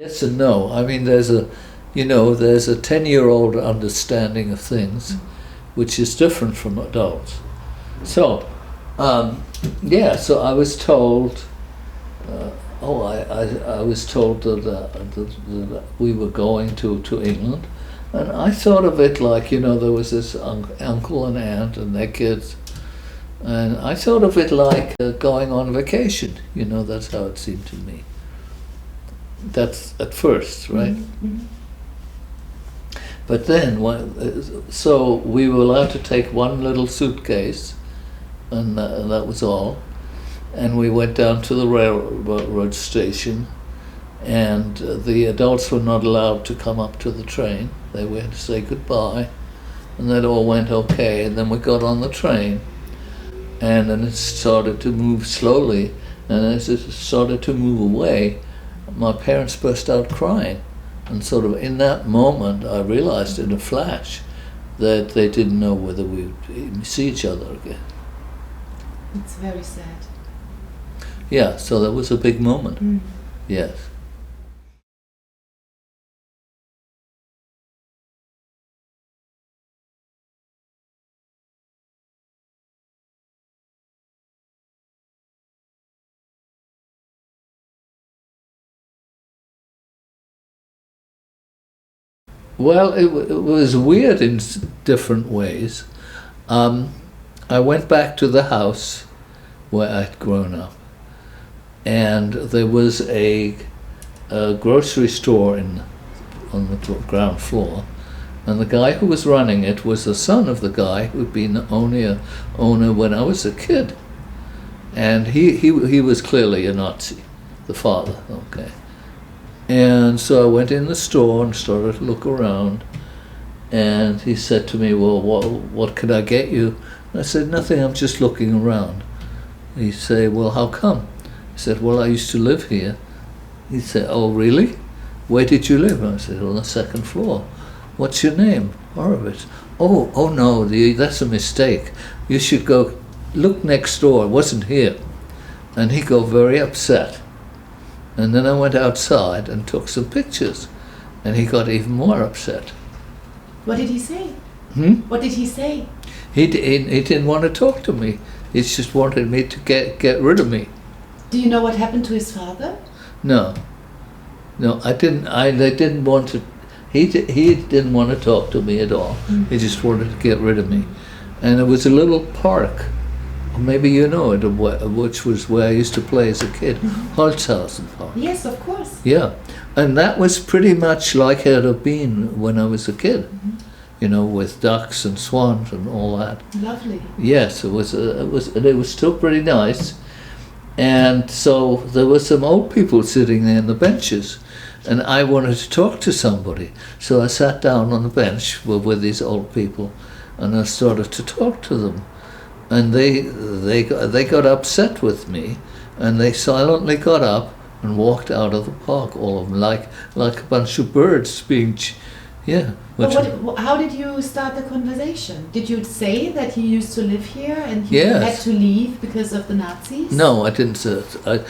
Yes and no. I mean, there's a 10-year-old understanding of things, which is different from adults. So, so I was told. I was told that we were going to England, and I thought of it like, there was this uncle and aunt and their kids, and I thought of it like going on vacation. That's how it seemed to me. That's at first, right? Mm-hmm. But then, so we were allowed to take one little suitcase, and that was all. And we went down to the railroad station, and the adults were not allowed to come up to the train. They went to say goodbye, and that all went okay. And then we got on the train, and then it started to move slowly, and as it started to move away, my parents burst out crying. And sort of in that moment, I realized in a flash that they didn't know whether we would see each other again. It's very sad. Yeah, so that was a big moment. Mm. Yes. Well, it was weird in different ways. I went back to the house where I'd grown up, and there was a grocery store on the ground floor, and the guy who was running it was the son of the guy who'd been the owner when I was a kid, and he was clearly a Nazi, the father. Okay. And so I went in the store and started to look around, and he said to me, well, what could I get you? And I said, nothing, I'm just looking around. He said, well, how come? I said, well, I used to live here. He said, oh, really? Where did you live? I said, on the second floor. What's your name? Horovitz. Oh no, that's a mistake. You should go look next door. It wasn't here. And he got very upset. And then I went outside and took some pictures, and he got even more upset. What did he say? What did he say? He didn't want to talk to me. He just wanted me to get rid of me. Do you know what happened to his father? No, I didn't. They didn't want to. He didn't want to talk to me at all. He just wanted to get rid of me. And it was a little park. Maybe you know it, which was where I used to play as a kid, Holzhausen Park. Yes, of course. Yeah, and that was pretty much like it had been when I was a kid, with ducks and swans and all that. Lovely. Yes, it was still pretty nice, and so there were some old people sitting there on the benches, and I wanted to talk to somebody, so I sat down on the bench with these old people, and I started to talk to them. And they got upset with me, and they silently got up and walked out of the park, all of them, like a bunch of birds being, yeah. But how did you start the conversation? Did you say that he used to live here and he Yes. had to leave because of the Nazis? No, I didn't say it.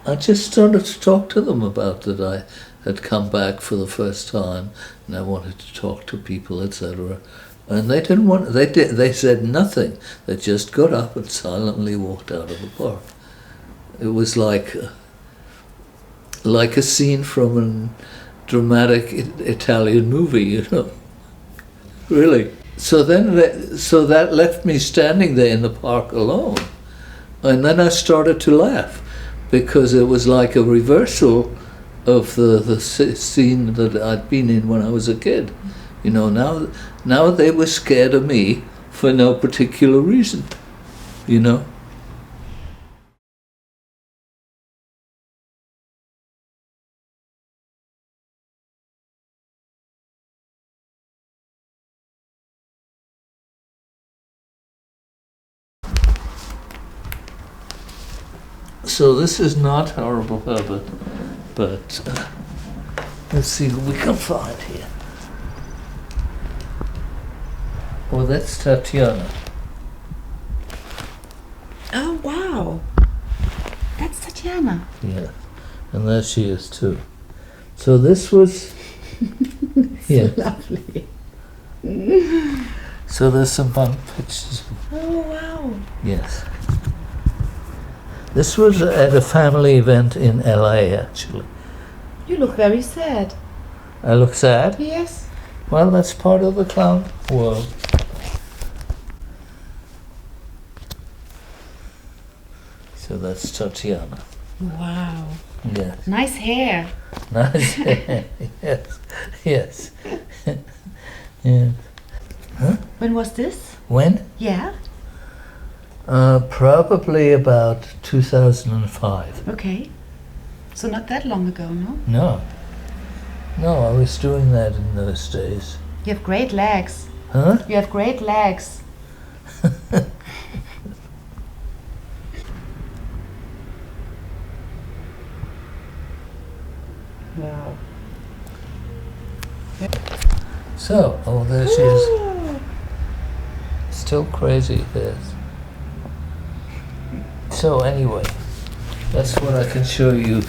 I just started to talk to them about that I had come back for the first time, and I wanted to talk to people, etc. And they didn't want. They said nothing. They just got up and silently walked out of the park. It was like a scene from a dramatic Italian movie, Really. So that left me standing there in the park alone, and then I started to laugh, because it was like a reversal of the scene that I'd been in when I was a kid. Now they were scared of me for no particular reason, So this is not horrible, but let's see who we can find here. Oh, that's Tatiana. Oh, wow. That's Tatiana. Yeah, and there she is too. So this was, yeah. Lovely. So there's some fun pictures. Oh, wow. Yes. This was at a family event in LA, actually. You look very sad. I look sad? Yes. Well, that's part of the clown world. So that's Tatiana. Wow. Yes. Nice hair. Nice. Yes. Yes. Yeah. Huh? When was this? When? Yeah. Probably about 2005. Okay. So not that long ago, no? No. No, I was doing that in those days. You have great legs. Huh? You have great legs. Wow. So, oh, there she is. Still crazy, yes. So anyway, that's what I can show you